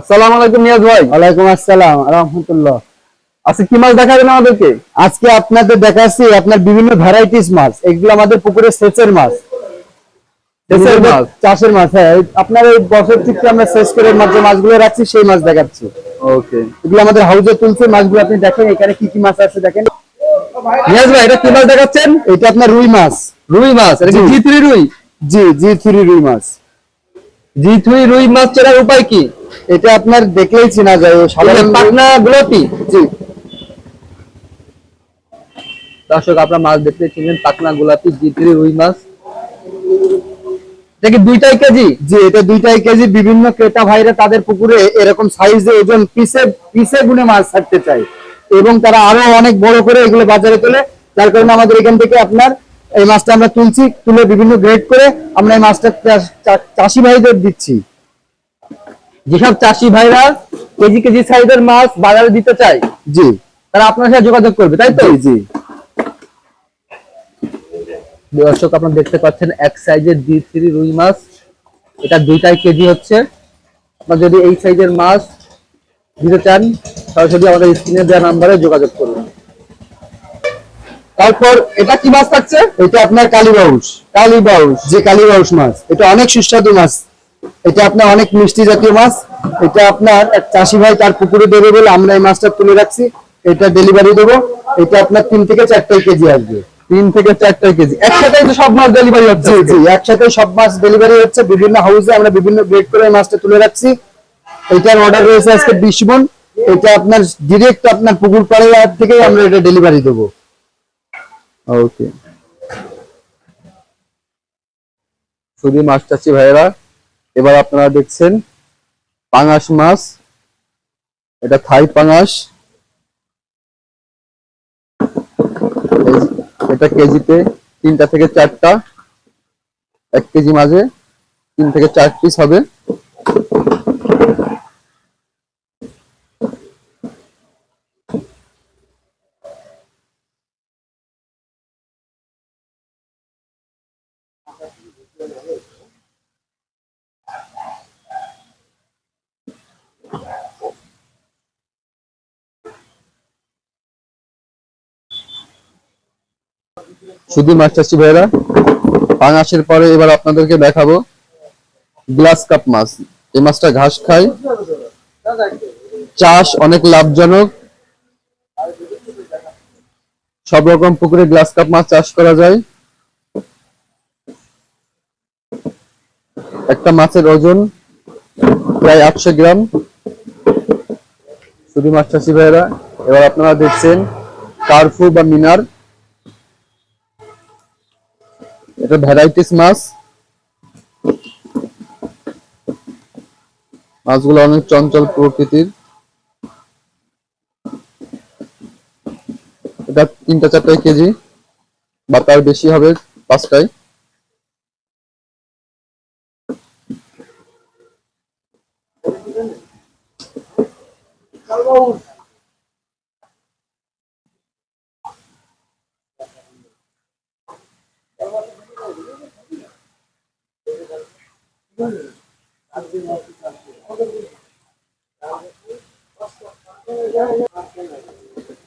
আসসালামু আলাইকুম নিয়াজ ভাই। ওয়ালাইকুম আসসালাম রাহমাতুল্লাহ। আজকে কি মাছ দেখাবেন আমাদেরকে? আজকে আপনাদের দেখাচ্ছি আপনার বিভিন্ন ভ্যারাইটিস মাছ। এগুলো আমাদের পুকুরে সেচের মাছ, দেশের মাছ। চাষের মাছ। হ্যাঁ, আপনার এই বছর থেকে আমরা সেচ করে যে মাছগুলো রাখছি সেই মাছ দেখাচ্ছি। ওকে এগুলো আমাদের হাউজে তুলছে মাছগুলো, আপনি দেখেন এখানে কি কি মাছ আছে দেখেন। নিয়াজ ভাই, এটা কি মাছ দেখাচ্ছেন? এটা আপনার রুই মাছ। রুই মাছ। এটা কি জি জি3 রুই? জি জি3 রুই মাছ। জি3 রুই মাছ চেনার উপায় কি? এটা আপনার দেখলেই চেনা যায়, সাধারণ পাখনা গোলাপি। জি দর্শক, আপনারা মাছ দেখতে চিনলেন, পাখনা গোলাপি জি3 রুই মাছ। এটা কি দুইটাই কেজি? জি এটা দুইটাই কেজি। বিভিন্ন ক্রেতা ভাইরা তাদের পুকুরে এরকম সাইজে ওজন পিসে পিসে গুনে মাছ ছাড়তে চায় এবং তারা আরো অনেক বড় করে এগুলো বাজারে তোলে। যার কারণে আমাদের এখান থেকে আপনার এই মাছটা আমরা তুলছি, তুলে বিভিন্ন গ্রেড করে আমরা এই মাছটা চাষি ভাইদের দিচ্ছি। যেসব চাষি ভাইরা কেজি কেজি সাইজের মাছ বাজারে দিতে চায়, জি তারা আপনার সাথে যোগাযোগ করবে, তাই তো? জি জি দর্শক, আপনারা দেখতে পাচ্ছেন এক সাইজের জি3 রুই মাছ। এটা দুইটাই কেজি হচ্ছে। আপনারা যদি এই সাইজের মাছ দিতে চান, সরাসরি আমাদের স্ক্রিনে দেওয়া নাম্বারে যোগাযোগ করুন। তারপর এটা কি মাছ থাকছে? এটা আপনার কালীবাউস। কালীবাউস। যে কালীবাউস মাছ, এটা অনেক সুস্বাদু মাছ। এটা আপনার অনেক মিষ্টি জাতীয় মাছ। এটা আপনার এক চাষি ভাই তার পুকুরে দেবে বলে আমরা এই মাছটা তুলে রাখছি। এটা ডেলিভারি দেবো। এটা আপনার 3 থেকে 4 কেজি আসবে। 3 থেকে 4 কেজি একসাথেই তো সব মাছ ডেলিভারি হচ্ছে? জি জি একসাথে সব মাছ ডেলিভারি হচ্ছে। বিভিন্ন হাউসে আমরা বিভিন্ন গ্রেড করে মাছটা তুলে রাখছি। এটার অর্ডার রয়েছে আজকে 20 মণ। এটা আপনার ডিরেক্ট আপনার পুকুর পাড়ের হাট থেকে আমরা এটা ডেলিভারি দেবো। ওকে। শুধু মাছ চাষি ভাইয়েরা, এবার আপনারা দেখছেন পাঙাশ মাছ। এটা থাই পাঙাশ। এটা কেজিতে 3টা থেকে 4টা। 1 কেজি মাঝে 3 থেকে 4 পিস হবে। শুধু মাছ চাষি ভাইয়েরা, পাঙাশের পরে এবার আপনাদেরকে দেখাবো গ্লাস কাপ মাছ। এই মাছটা ঘাস খায়, চাষ অনেক লাভজনক। সব রকম পুকুরে গ্লাস কাপ মাছ চাষ করা যায়। একটা মাছের ওজন প্রায় 800 গ্রাম। শুধু মাছ চাষি ভাইয়েরা, এবার আপনারা দেখছেন কার্ফু বা মিনার। এটা ভ্যারাইটিস মাছ। মাছগুলো অনেক চঞ্চল প্রকৃতির। এটা 3টা 4টা কেজি বা তার বেশি হবে, 5টায়।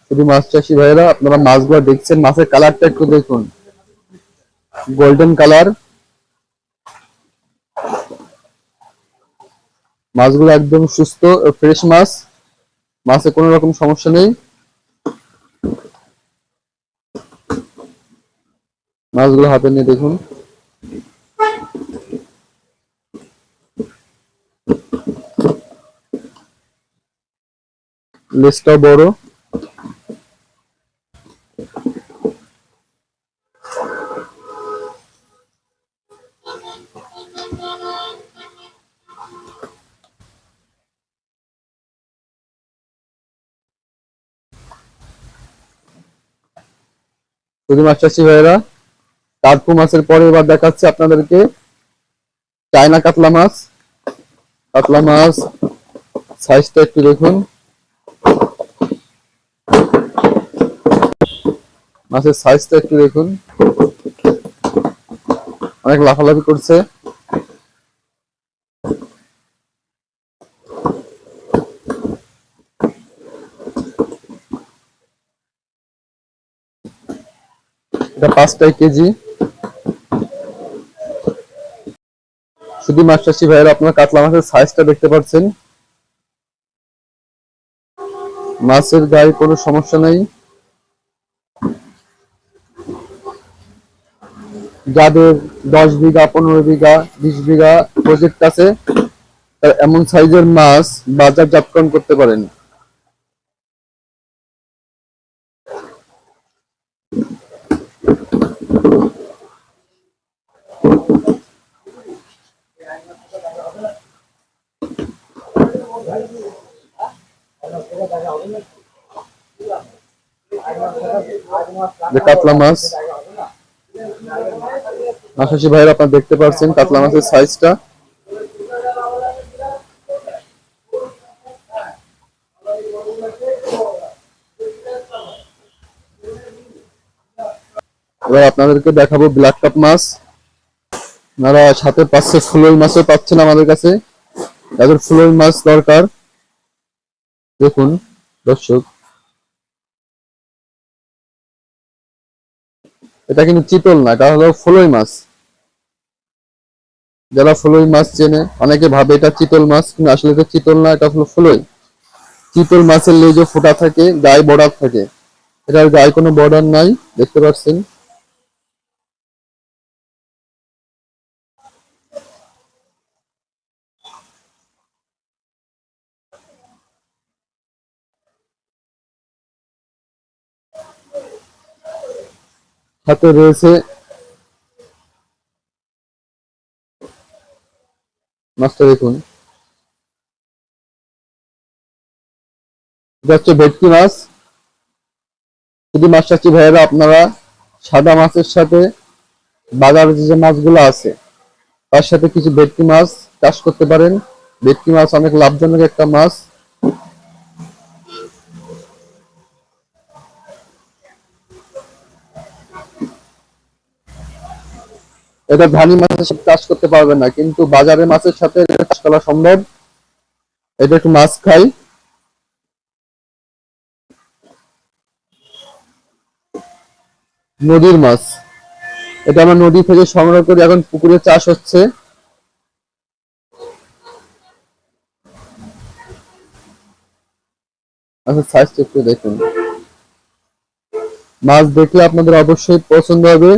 শুধু মাছ চাষি ভাইয়েরা, আপনারা মাছগুলো দেখছেন, মাছের কালারটা একটু দেখুন, গোল্ডেন কালার। মাছগুলো একদম সুস্থ ও ফ্রেশ মাছ। মাছে কোনো রকম সমস্যা নেই। মাছগুলো হাতে নিয়ে দেখুন। লেজটাও বড়। শুধু মাছ চাষি ভাইয়েরা, কার্পু মাছের পরে এবার দেখাচ্ছে আপনাদেরকে চায়না কাতলা মাছ। কাতলা মাছ সাইজটা একটু দেখুন। মাছের সাইজটা একটু দেখুন, অনেক লাফালাফি করছে। এটা 5টাই কেজি। শুধু মাছ চাষি ভাইয়েরা আপনার কাতলা মাছের সাইজটা দেখতে পাচ্ছেন, মাছের গায়ে কোনো সমস্যা নাই। যাদের 10 বিঘা, 15 বিঘা, 20 বিঘা প্রজেক্ট আছে, তারা এমন সাইজের মাছ বাজারজাতকরণ করতে পারেন। যে কাতলা মাছ, মাছাশি ভাইয়েরা আপনারা দেখতে পাচ্ছেন কাতলা মাছের সাইজটা। এবার আপনাদেরকে দেখাবো ব্ল্যাক কাপ মাছ। আপনারা সাথে পাচ্ছে ফুলই মাছও পাচ্ছেন আমাদের কাছে। যাদের ফুলই মাছ দরকার, দেখুন দর্শক, এটা কিন্তু চিতল না, এটা হলো ফুলই মাছ। যারা ফুলই মাছ চেনে অনেকে ভাবে এটা চিতল মাছ, কিন্তু আসলে এটা চিতল না, এটা হলো ফুলই। চিতল মাছের লেজে ফোঁটা থাকে, গায়ে বর্ডার থাকে, এটার গায়ে কোনো বর্ডার নাই, দেখতে পাচ্ছেন। সাথে রয়েছে মাছটা, দেখুন এটা হচ্ছে ভেটকি মাছ। যদি মাছ চাষি ভাইয়েরা আপনারা সাদা মাছের সাথে বাজারে যে মাছগুলো আছে তার সাথে কিছু ভেটকি মাছ চাষ করতে পারেন। ভেটকি মাছ অনেক লাভজনক একটা মাছ। এটা ধানি মাছের সাথে চাষ করতে পারবেন না, কিন্তু বাজারে মাছের সাথে এটা চাষ করা সম্ভব। এটা একটু মাছ খাই। নদীর মাছ, এটা আমরা নদী থেকে সংগ্রহ করে এখন পুকুরে চাষ হচ্ছে। আচ্ছা, সাইজটা একটু দেখুন। মাছ দেখলে আপনাদের অবশ্যই পছন্দ হবে।